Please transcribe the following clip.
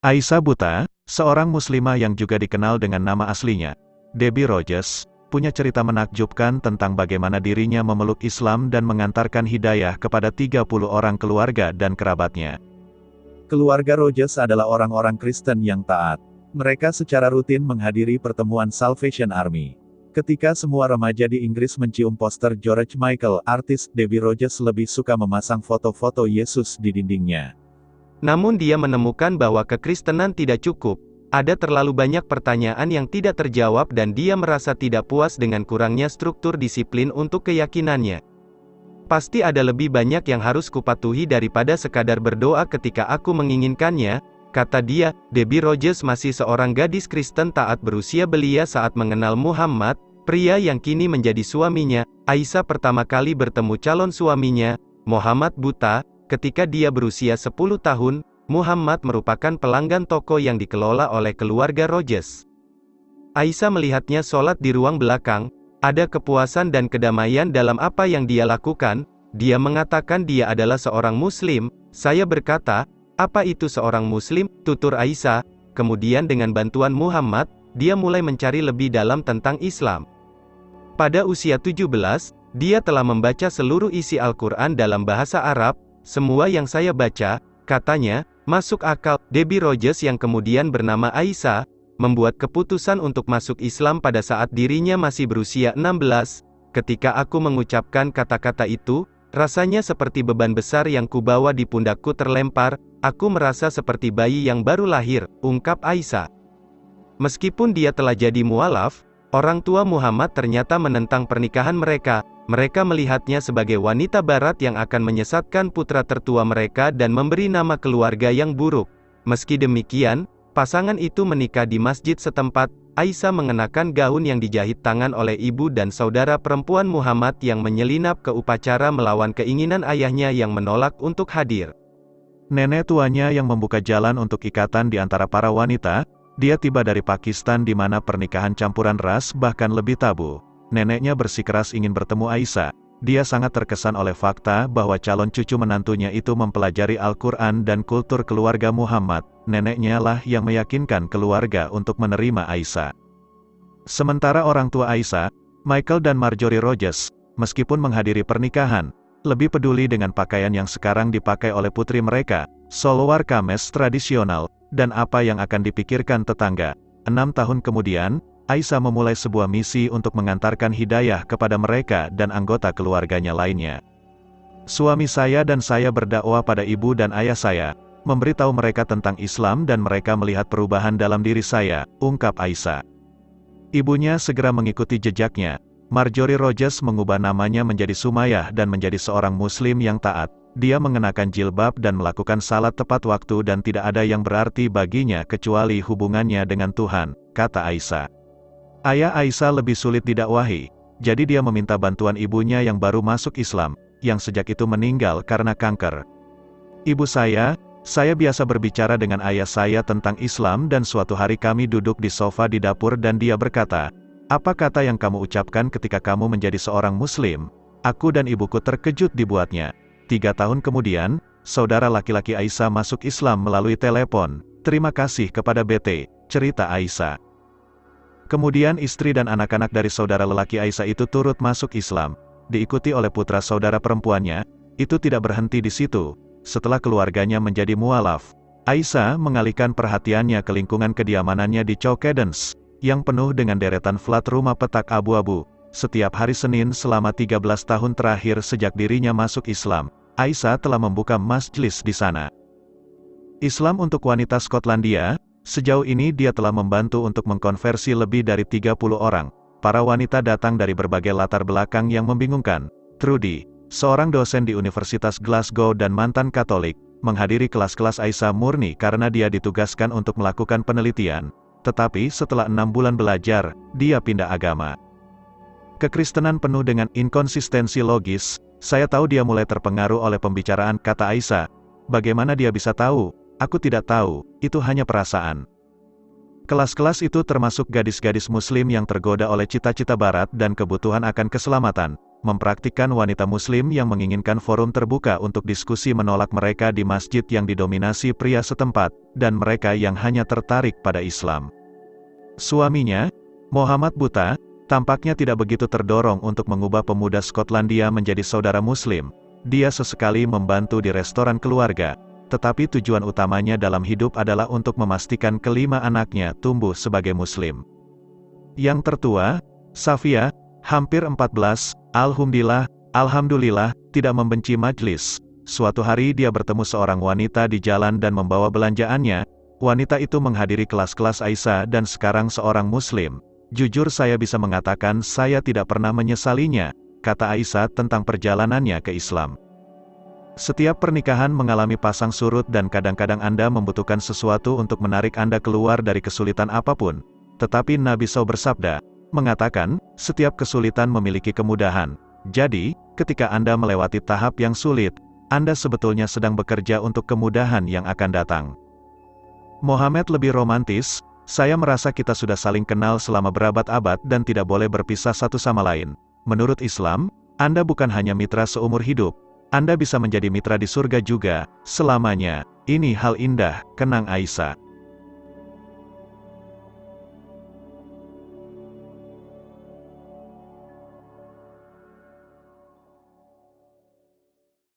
Aisyah Buta, seorang muslimah yang juga dikenal dengan nama aslinya, Debbie Rogers, punya cerita menakjubkan tentang bagaimana dirinya memeluk Islam dan mengantarkan hidayah kepada 30 orang keluarga dan kerabatnya. Keluarga Rogers adalah orang-orang Kristen yang taat. Mereka secara rutin menghadiri pertemuan Salvation Army. Ketika semua remaja di Inggris mencium poster George Michael, artis, Debbie Rogers lebih suka memasang foto-foto Yesus di dindingnya. Namun dia menemukan bahwa kekristenan tidak cukup. Ada terlalu banyak pertanyaan yang tidak terjawab dan dia merasa tidak puas dengan kurangnya struktur disiplin untuk keyakinannya. Pasti ada lebih banyak yang harus kupatuhi daripada sekadar berdoa ketika aku menginginkannya, kata dia. Debbie Rogers masih seorang gadis Kristen taat berusia belia saat mengenal Muhammad, pria yang kini menjadi suaminya. Aisyah pertama kali bertemu calon suaminya, Muhammad Buta, ketika dia berusia 10 tahun. Muhammad merupakan pelanggan toko yang dikelola oleh keluarga Rogers. Aisyah melihatnya sholat di ruang belakang. Ada kepuasan dan kedamaian dalam apa yang dia lakukan. Dia mengatakan dia adalah seorang muslim. Saya berkata, apa itu seorang muslim? Tutur Aisyah. Kemudian dengan bantuan Muhammad, dia mulai mencari lebih dalam tentang Islam. Pada usia 17, dia telah membaca seluruh isi Al-Quran dalam bahasa Arab. Semua yang saya baca, katanya, masuk akal. Debbie Rogers yang kemudian bernama Aisyah, membuat keputusan untuk masuk Islam pada saat dirinya masih berusia 16. Ketika aku mengucapkan kata-kata itu, rasanya seperti beban besar yang kubawa di pundakku terlempar. Aku merasa seperti bayi yang baru lahir, ungkap Aisyah. Meskipun dia telah jadi mualaf, orang tua Muhammad ternyata menentang pernikahan mereka. Mereka melihatnya sebagai wanita barat yang akan menyesatkan putra tertua mereka dan memberi nama keluarga yang buruk. Meski demikian, pasangan itu menikah di masjid setempat. Aisyah mengenakan gaun yang dijahit tangan oleh ibu dan saudara perempuan Muhammad yang menyelinap ke upacara melawan keinginan ayahnya yang menolak untuk hadir. Nenek tuanya yang membuka jalan untuk ikatan di antara para wanita. Dia tiba dari Pakistan di mana pernikahan campuran ras bahkan lebih tabu. Neneknya bersikeras ingin bertemu Aisyah. Dia sangat terkesan oleh fakta bahwa calon cucu menantunya itu mempelajari Al-Quran dan kultur keluarga Muhammad. Neneknya lah yang meyakinkan keluarga untuk menerima Aisyah. Sementara orang tua Aisyah, Michael dan Marjorie Rogers, meskipun menghadiri pernikahan, lebih peduli dengan pakaian yang sekarang dipakai oleh putri mereka, salwar kameez tradisional, dan apa yang akan dipikirkan tetangga. 6 tahun kemudian, Aisyah memulai sebuah misi untuk mengantarkan hidayah kepada mereka dan anggota keluarganya lainnya. Suami saya dan saya berdakwah pada ibu dan ayah saya, memberitahu mereka tentang Islam dan mereka melihat perubahan dalam diri saya, ungkap Aisyah. Ibunya segera mengikuti jejaknya. Marjorie Rogers mengubah namanya menjadi Sumayyah dan menjadi seorang muslim yang taat. Dia mengenakan jilbab dan melakukan salat tepat waktu dan tidak ada yang berarti baginya kecuali hubungannya dengan Tuhan, kata Aisyah. Ayah Aisyah lebih sulit didakwahi, jadi dia meminta bantuan ibunya yang baru masuk Islam, yang sejak itu meninggal karena kanker. Ibu saya biasa berbicara dengan ayah saya tentang Islam dan suatu hari kami duduk di sofa di dapur dan dia berkata, apa kata yang kamu ucapkan ketika kamu menjadi seorang muslim? Aku dan ibuku terkejut dibuatnya. 3 tahun kemudian, saudara laki-laki Aisyah masuk Islam melalui telepon. Terima kasih kepada BT, cerita Aisyah. Kemudian istri dan anak-anak dari saudara lelaki Aisyah itu turut masuk Islam, diikuti oleh putra saudara perempuannya. Itu tidak berhenti di situ. Setelah keluarganya menjadi mualaf, Aisyah mengalihkan perhatiannya ke lingkungan kediamanannya di Cowcadens, yang penuh dengan deretan flat rumah petak abu-abu. Setiap hari Senin selama 13 tahun terakhir sejak dirinya masuk Islam, Aisyah telah membuka majelis di sana. Islam untuk wanita Skotlandia. Sejauh ini dia telah membantu untuk mengkonversi lebih dari 30 orang. Para wanita datang dari berbagai latar belakang yang membingungkan. Trudy, seorang dosen di Universitas Glasgow dan mantan Katolik, menghadiri kelas-kelas Aisyah murni karena dia ditugaskan untuk melakukan penelitian. Tetapi setelah 6 bulan belajar, dia pindah agama. Kekristenan penuh dengan inkonsistensi logis. Saya tahu dia mulai terpengaruh oleh pembicaraan, kata Aisyah. Bagaimana dia bisa tahu? Aku tidak tahu, itu hanya perasaan. Kelas-kelas itu termasuk gadis-gadis muslim yang tergoda oleh cita-cita barat dan kebutuhan akan keselamatan. mempraktikkan wanita muslim yang menginginkan forum terbuka untuk diskusi menolak mereka di masjid yang didominasi pria setempat, dan mereka yang hanya tertarik pada Islam. Suaminya, Muhammad Buta, tampaknya tidak begitu terdorong untuk mengubah pemuda Skotlandia menjadi saudara muslim. Dia sesekali membantu di restoran keluarga, tetapi tujuan utamanya dalam hidup adalah untuk memastikan kelima anaknya tumbuh sebagai muslim. Yang tertua, Safia, hampir 14, alhamdulillah, tidak membenci majlis. Suatu hari dia bertemu seorang wanita di jalan dan membawa belanjaannya. Wanita itu menghadiri kelas-kelas Aisyah dan sekarang seorang muslim. Jujur saya bisa mengatakan saya tidak pernah menyesalinya, kata Aisyah tentang perjalanannya ke Islam. Setiap pernikahan mengalami pasang surut dan kadang-kadang Anda membutuhkan sesuatu untuk menarik Anda keluar dari kesulitan apapun. Tetapi Nabi SAW bersabda, mengatakan, setiap kesulitan memiliki kemudahan. Jadi, ketika Anda melewati tahap yang sulit, Anda sebetulnya sedang bekerja untuk kemudahan yang akan datang. Mohammed lebih romantis, saya merasa kita sudah saling kenal selama berabad-abad dan tidak boleh berpisah satu sama lain. Menurut Islam, Anda bukan hanya mitra seumur hidup, Anda bisa menjadi mitra di surga juga, selamanya. Ini hal indah, kenang Aisyah.